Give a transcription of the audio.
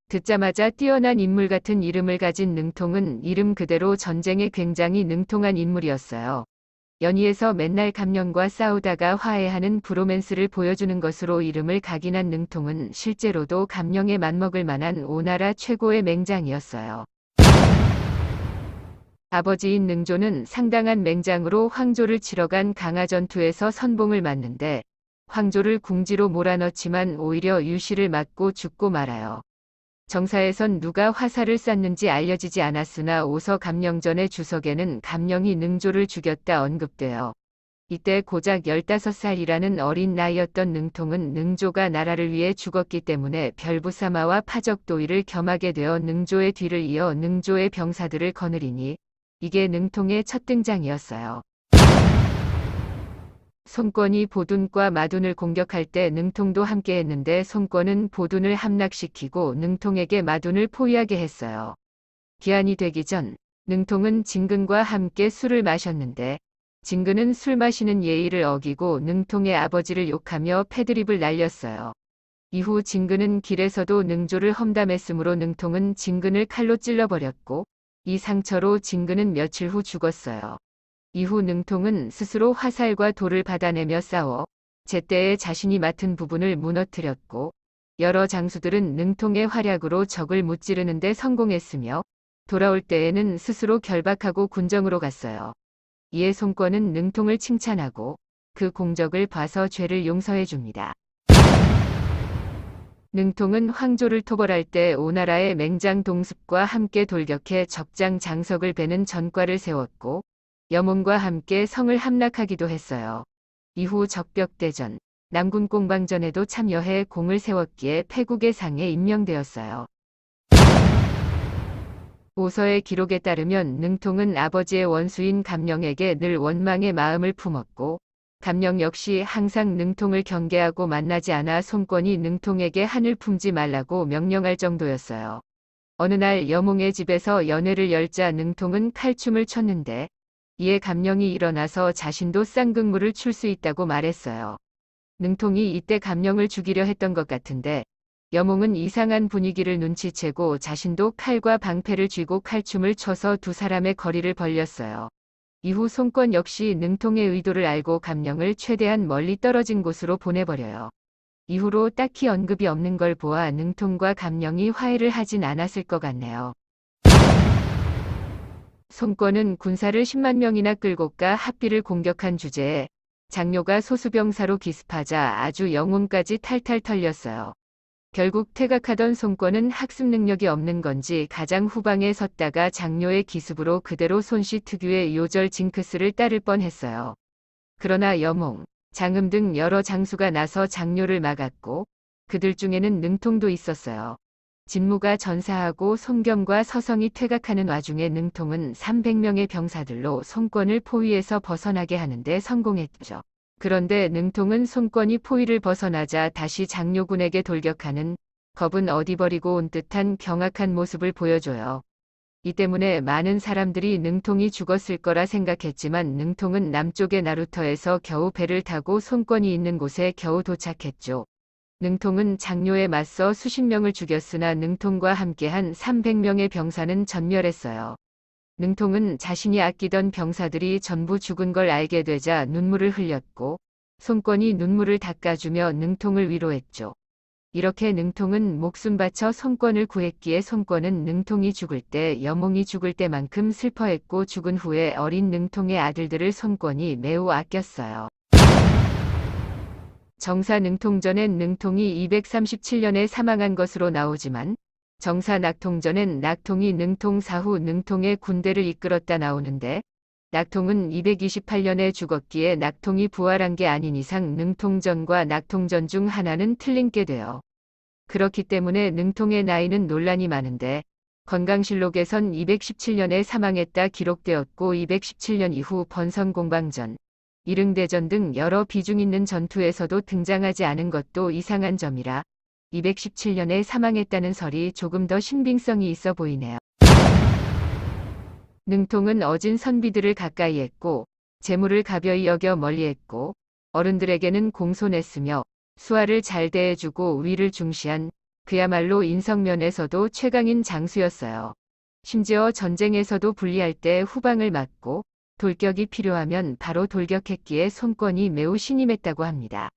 듣자마자 뛰어난 인물 같은 이름을 가진 능통은 이름 그대로 전쟁에 굉장히 능통한 인물이었어요. 연희에서 맨날 감령과 싸우다가 화해하는 브로맨스를 보여주는 것으로 이름을 각인한 능통은 실제로도 감령에 맞먹을 만한 오나라 최고의 맹장이었어요. 아버지인 능조는 상당한 맹장으로 황조를 치러 간 강화전투에서 선봉을 맞는데 황조를 궁지로 몰아넣지만 오히려 유시를 맞고 죽고 말아요. 정사에선 누가 화살을 쐈는지 알려지지 않았으나 오서 감령전의 주석에는 감령이 능조를 죽였다 언급돼요. 이때 고작 15살이라는 어린 나이였던 능통은 능조가 나라를 위해 죽었기 때문에 별부사마와 파적도의를 겸하게 되어 능조의 뒤를 이어 능조의 병사들을 거느리니 이게 능통의 첫 등장이었어요. 손권이 보둔과 마둔을 공격할 때 능통도 함께했는데 손권은 보둔을 함락시키고 능통에게 마둔을 포위하게 했어요. 기한이 되기 전 능통은 진근과 함께 술을 마셨는데 진근은 술 마시는 예의를 어기고 능통의 아버지를 욕하며 패드립을 날렸어요. 이후 진근은 길에서도 능조를 험담했으므로 능통은 진근을 칼로 찔러버렸고 이 상처로 진근은 며칠 후 죽었어요. 이후 능통은 스스로 화살과 돌을 받아내며 싸워 제때에 자신이 맡은 부분을 무너뜨렸고 여러 장수들은 능통의 활약으로 적을 무찌르는 데 성공했으며 돌아올 때에는 스스로 결박하고 군정으로 갔어요. 이에 손권은 능통을 칭찬하고 그 공적을 봐서 죄를 용서해 줍니다. 능통은 황조를 토벌할 때 오나라의 맹장 동습과 함께 돌격해 적장 장석을 베는 전과를 세웠고 여몽과 함께 성을 함락하기도 했어요. 이후 적벽대전, 남군 공방전에도 참여해 공을 세웠기에 패국의 상에 임명되었어요. 오서의 기록에 따르면 능통은 아버지의 원수인 감령에게 늘 원망의 마음을 품었고 감령 역시 항상 능통을 경계하고 만나지 않아 손권이 능통에게 한을 품지 말라고 명령할 정도였어요. 어느 날 여몽의 집에서 연회를 열자 능통은 칼춤을 췄는데 이에 감령이 일어나서 자신도 쌍극물을 출 수 있다고 말했어요. 능통이 이때 감령을 죽이려 했던 것 같은데 여몽은 이상한 분위기를 눈치채고 자신도 칼과 방패를 쥐고 칼춤을 춰서 두 사람의 거리를 벌렸어요. 이후 손권 역시 능통의 의도를 알고 감령을 최대한 멀리 떨어진 곳으로 보내버려요. 이후로 딱히 언급이 없는 걸 보아 능통과 감령이 화해를 하진 않았을 것 같네요. 손권은 군사를 10만 명이나 끌고 가 합비를 공격한 주제에 장료가 소수병사로 기습하자 아주 영혼까지 탈탈 털렸어요. 결국 퇴각하던 손권은 학습 능력이 없는 건지 가장 후방에 섰다가 장료의 기습으로 그대로 손씨 특유의 요절 징크스를 따를 뻔했어요. 그러나 여몽, 장음 등 여러 장수가 나서 장료를 막았고 그들 중에는 능통도 있었어요. 진무가 전사하고 손겸과 서성이 퇴각하는 와중에 능통은 300명의 병사들로 손권을 포위에서 벗어나게 하는데 성공했죠. 그런데 능통은 손권이 포위를 벗어나자 다시 장료군에게 돌격하는 겁은 어디 버리고 온 듯한 경악한 모습을 보여줘요. 이 때문에 많은 사람들이 능통이 죽었을 거라 생각했지만 능통은 남쪽의 나루터에서 겨우 배를 타고 손권이 있는 곳에 겨우 도착했죠. 능통은 장료에 맞서 수십 명을 죽였으나 능통과 함께한 300명의 병사는 전멸했어요. 능통은 자신이 아끼던 병사들이 전부 죽은 걸 알게 되자 눈물을 흘렸고 손권이 눈물을 닦아주며 능통을 위로했죠. 이렇게 능통은 목숨 바쳐 손권을 구했기에 손권은 능통이 죽을 때 여몽이 죽을 때만큼 슬퍼했고 죽은 후에 어린 능통의 아들들을 손권이 매우 아꼈어요. 정사 능통전엔 능통이 237년에 사망한 것으로 나오지만 정사 낙통전엔 낙통이 능통 사후 능통의 군대를 이끌었다 나오는데 낙통은 228년에 죽었기에 낙통이 부활한 게 아닌 이상 능통전과 낙통전 중 하나는 틀린 게 돼요. 그렇기 때문에 능통의 나이는 논란이 많은데 건강실록에선 217년에 사망했다 기록되었고 217년 이후 번선공방전, 이릉대전 등 여러 비중 있는 전투에서도 등장하지 않은 것도 이상한 점이라 217년에 사망했다는 설이 조금 더 신빙성이 있어 보이네요. 능통은 어진 선비들을 가까이 했고 재물을 가벼이 여겨 멀리했고 어른들에게는 공손했으며 수하를 잘 대해주고 위를 중시한 그야말로 인성면에서도 최강인 장수였어요. 심지어 전쟁에서도 불리할 때 후방을 막고 돌격이 필요하면 바로 돌격했기에 손권이 매우 신임했다고 합니다.